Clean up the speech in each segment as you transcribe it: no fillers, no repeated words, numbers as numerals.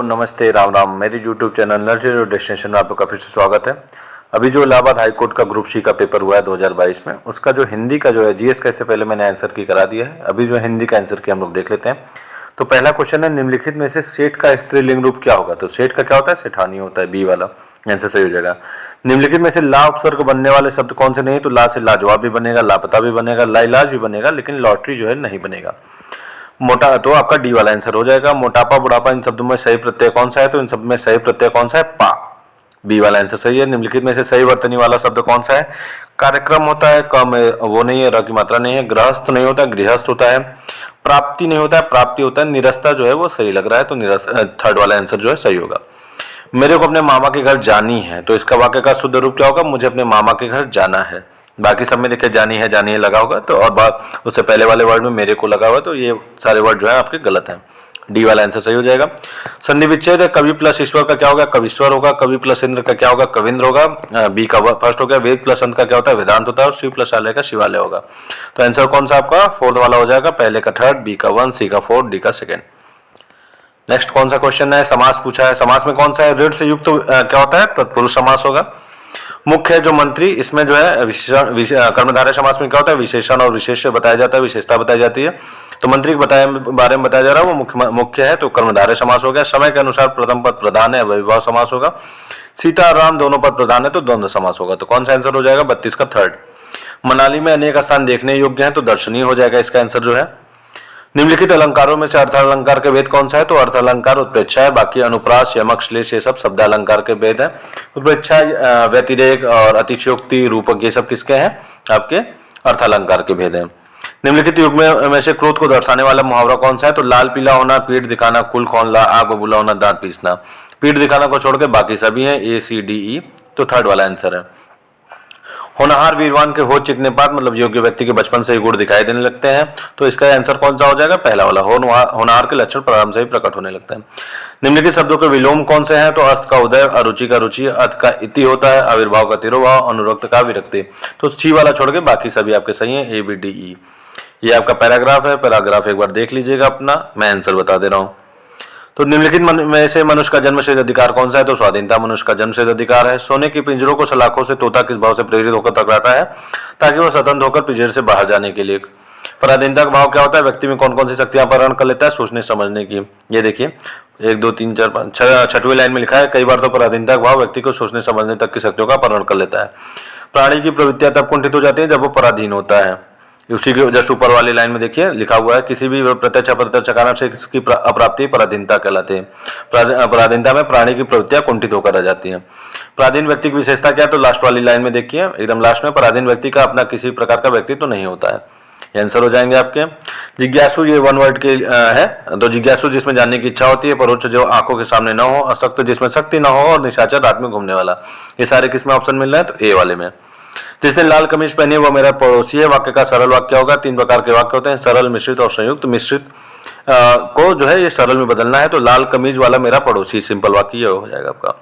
नमस्ते, राम राम। मेरे YouTube channel nursery और डेस्टिनेशन में आपका काफ़ी स्वागत है। अभी जो इलाहाबाद हाई कोर्ट का ग्रुप सी का पेपर हुआ है 2022 में, उसका जो हिंदी का जो है जीएस का, इससे पहले मैंने आंसर की करा दिया है। अभी जो हिंदी का आंसर की हम लोग देख लेते हैं। तो पहला क्वेश्चन है, निम्नलिखित में से सेठ का स्त्रीलिंग रूप क्या होगा? तो सेठ का क्या होता है? सेठानी होता है, बी वाला आंसर सही हो जाएगा। निम्नलिखित में से ला उपसर्ग बनने वाले शब्द कौन से नहीं? तो ला से लाजवाब भी बनेगा, लापता भी बनेगा, लाइलाज भी बनेगा, लेकिन लॉटरी जो है नहीं बनेगा। मोटा तो आपका डी वाला आंसर हो जाएगा। मोटापा, बुढ़ापा, इन शब्दों में सही प्रत्यय कौन सा है? तो इन शब्द में सही प्रत्यय कौन सा है? पा, बी वाला आंसर सही है। निम्नलिखित में से सही वर्तनी वाला शब्द कौन सा है? कार्यक्रम होता है, कम वो नहीं है, र की मात्रा नहीं है। गृहस्थ नहीं होता है, गृहस्थ होता है। प्राप्ति नहीं होता है, प्राप्ति होता है। निरस्ता जो है वो सही लग रहा है, तो निरस्ता थर्ड वाला आंसर जो है सही होगा। मेरे को अपने मामा के घर जानी है, तो इसका वाक्य का शुद्ध रूप क्या होगा? मुझे अपने मामा के घर जाना है। बाकी सब में देखिए जानी है लगा होगा, तो और बात उससे पहले वाले वर्ड में मेरे को लगा हुआ है, तो ये सारे वर्ड जो है आपके गलत हैं। डी वाला आंसर सही हो जाएगा। संधि विच्छेद है, कवि प्लस ईश्वर का क्या होगा? कविश्वर होगा। कवि प्लस इंद्र का क्या होगा? कविंद्र होगा। बी का फर्स्ट हो गया। वेद प्लस अंत का क्या होता है? वेदांत होता है। और शिव प्लस आलय का शिवालय होगा। तो आंसर कौन सा आपका? फोर्थ वाला हो जाएगा। पहले का थर्ड, बी का वन, सी का फोर्थ, डी का सेकेंड। नेक्स्ट कौन सा क्वेश्चन है? समास पूछा है। समास में कौन सा है? ऋण से युक्त क्या होता है? तत्पुरुष समास होगा। मुख्य है जो मंत्री, इसमें जो है कर्मधारय समास में क्या होता है? विशेषण और विशेष बताया जाता है, विशेषता बताई जाती है। तो मंत्री के बारे में बताया जा रहा है वो मुख्य है, तो कर्मधारय समास हो गया। समय के अनुसार प्रथम पद प्रधान है, अविभाव समास होगा। सीता और राम दोनों पद प्रधान है, तो द्वंद्व समास होगा। तो कौन सा आंसर हो जाएगा? 32 का थर्ड। मनाली में अनेक स्थान देखने योग्य है, तो दर्शनीय हो जाएगा इसका आंसर जो है। निम्नलिखित अलंकारों में से अर्थालंकार के भेद कौन सा है? तो अर्थालंकार उत्प्रेक्षा है, बाकी अनुप्रास, यमक, श्लेष ये सब शब्दालंकार के भेद है। उत्प्रेक्षा, व्यतिरेक और अतिशयोक्ति, रूपक ये सब किसके हैं? आपके अर्थालंकार के भेद हैं। निम्नलिखित युग में से क्रोध को दर्शाने वाला मुहावरा कौन सा है? तो लाल पीला होना, पीठ दिखाना, कुल खोलना, आग बबूला होना, दांत पीसना। पीठ दिखाना को छोड़ के बाकी सभी हैं, ए सी डी ई, तो थर्ड वाला आंसर है। होनहार वीरवान के होश चिकने पात, मतलब योग्य व्यक्ति के बचपन से ही गुण दिखाई देने लगते हैं, तो इसका आंसर कौन सा हो जाएगा? पहला वाला। होनहार के लक्षण प्रारंभ से ही प्रकट होने लगते हैं। निम्नलिखित शब्दों के विलोम कौन से हैं? तो अर्थ का उदय, अरुचि का रुचि, अर्थ का इति होता है, आविर्भाव का तिरोभाव, अनुरक्त का विरक्ति। तो सी वाला छोड़ के बाकी सभी आपके सही हैं, ए बी डी ई। ये आपका पैराग्राफ है, पैराग्राफ एक बार देख लीजिएगा अपना, मैं आंसर बता दे रहा हूँ। तो निम्नलिखित में से मनुष्य का जन्मसिद्ध अधिकार कौन सा है? तो स्वाधीनता मनुष्य का जन्मसिद्ध अधिकार है। सोने की पिंजरों को सलाखों से तोता किस भाव से प्रेरित होकर टकराता है? ताकि वह स्वतंत्र होकर पिंजरे से बाहर जाने के लिए। पराधीनता का भाव क्या होता है? व्यक्ति में कौन कौन सी शक्तियां अपहरण कर लेता है? सोचने समझने की। ये देखिए 1 2 3 4 5 छठवीं लाइन में लिखा है, कई बार तो पराधीनता का भाव व्यक्ति को सोचने समझने तक की शक्तियों का अपहरण कर लेता है। प्राणी की प्रवृत्तियां तब कुंठित हो जाती है जब वो पराधीन होता है। उसी के जस्ट ऊपर वाली लाइन में देखिए लिखा हुआ है, किसी भी प्रत्यक्ष अप्रत्यक्ष कारण से इसकी अप्राप्ति पराधीनता कहलाती है। पराधीनता में प्राणी की प्रवृत्तियां कुंठित होकर रह जाती हैं। पराधीन व्यक्ति की विशेषता क्या है? तो लास्ट वाली लाइन में देखिए एकदम लास्ट में, पराधीन व्यक्ति का अपना किसी प्रकार का व्यक्तित्व तो नहीं होता है। ये आंसर हो जाएंगे आपके। जिज्ञासु, ये वन वर्ड के है, तो जिज्ञासु जिसमें जानने की इच्छा होती है, परोक्ष जो आंखों के सामने न हो, असक्त जिसमें शक्ति न हो, और निशाचर रात में घूमने वाला। ये सारे किसमें ऑप्शन मिल रहे हैं? तो ए वाले में। जिसने लाल कमीज पहनी है वो मेरा पड़ोसी है। वाक्य का सरल वाक्य होगा। 3 प्रकार के वाक्य होते हैं, सरल, मिश्रित और संयुक्त। मिश्रित को जो है ये सरल में बदलना है, तो लाल कमीज वाला मेरा पड़ोसी, सिंपल वाक्य ये हो जाएगा आपका।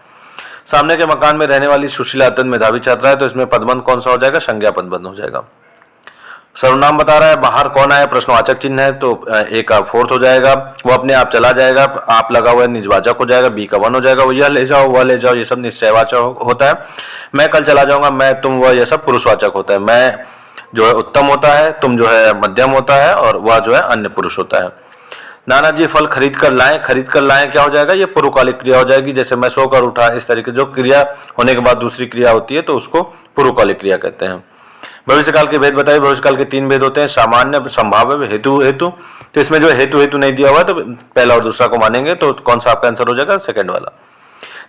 सामने के मकान में रहने वाली सुशीला अत्यंत मेधावी छात्रा है, तो इसमें पदबंध कौन सा हो जाएगा? संज्ञा पदबंध हो जाएगा। सर्वनाम बता रहा है, बाहर कौन आया? प्रश्नवाचक चिन्ह है, तो ए का फोर्थ हो जाएगा। वो अपने आप चला जाएगा, आप लगा हुआ है, निजवाचक हो जाएगा, बी का वन हो जाएगा। वो यह ले जाओ, वह ले जाओ, ये सब निश्चयवाचक होता है। मैं कल चला जाऊंगा, मैं, तुम, वह, ये सब पुरुषवाचक होता है। मैं जो है उत्तम होता है, तुम जो है मध्यम होता है, और वह जो है अन्य पुरुष होता है। नाना जी फल खरीद कर लाएं, खरीद कर लाएं क्या हो जाएगा? ये पूर्वकालिक क्रिया हो जाएगी। जैसे मैं सोकर उठा, इस तरीके जो क्रिया होने के बाद दूसरी क्रिया होती है, तो उसको पूर्वकालिक क्रिया कहते हैं। भविष्यकाल के भेद बताइए। भविष्यकाल के 3 भेद होते हैं, सामान्य, संभाव्य, हेतु। हेतु तो इसमें जो हेतु नहीं दिया हुआ है, तो पहला और दूसरा को मानेंगे, तो कौन सा आपका आंसर हो जाएगा? सेकंड वाला।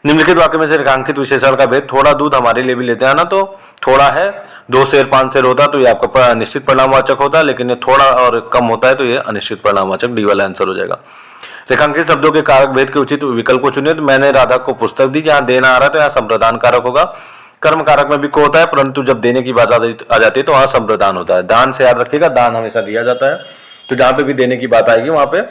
निम्नलिखित वाक्य में से रेखांकित विशेषण का भेद। थोड़ा दूध हमारे लिए भी लेते हैं ना, तो थोड़ा है, 2 शेर 5 शेर होता तो ये आपका निश्चित परिणामवाचक होता, लेकिन ये थोड़ा और कम होता है तो ये अनिश्चित परिणामवाचक, डी वाला आंसर हो जाएगा। रेखांकित शब्दों के कारक भेद के उचित विकल्प को चुनिए। तो मैंने राधा को पुस्तक दी, जहाँ देना आ रहा है तो यहाँ संप्रदान कारक होगा। कर्म कारक में भी को होता है, परंतु जब देने की बात आ जाती है तो वहां संप्रदान होता है। दान से याद रखिएगा, दान हमेशा दिया जाता है, तो जहां पे भी देने की बात आएगी वहां पे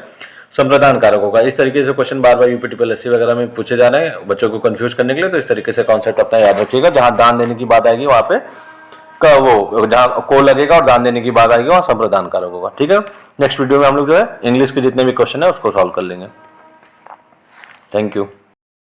संप्रदान कारक होगा। इस तरीके से क्वेश्चन बार बार यूपीटीपीएससी वगैरह में पूछे जा रहे हैं बच्चों को कंफ्यूज करने के लिए, तो इस तरीके से कॉन्सेप्ट अपना याद रखिएगा। जहां दान देने की बात आएगी वहां पे वो जहां को लगेगा और दान देने की बात आएगी वहां संप्रदान कारक होगा। ठीक है, नेक्स्ट वीडियो में हम लोग जो है इंग्लिश के जितने भी क्वेश्चन है उसको सॉल्व कर लेंगे। Thank you.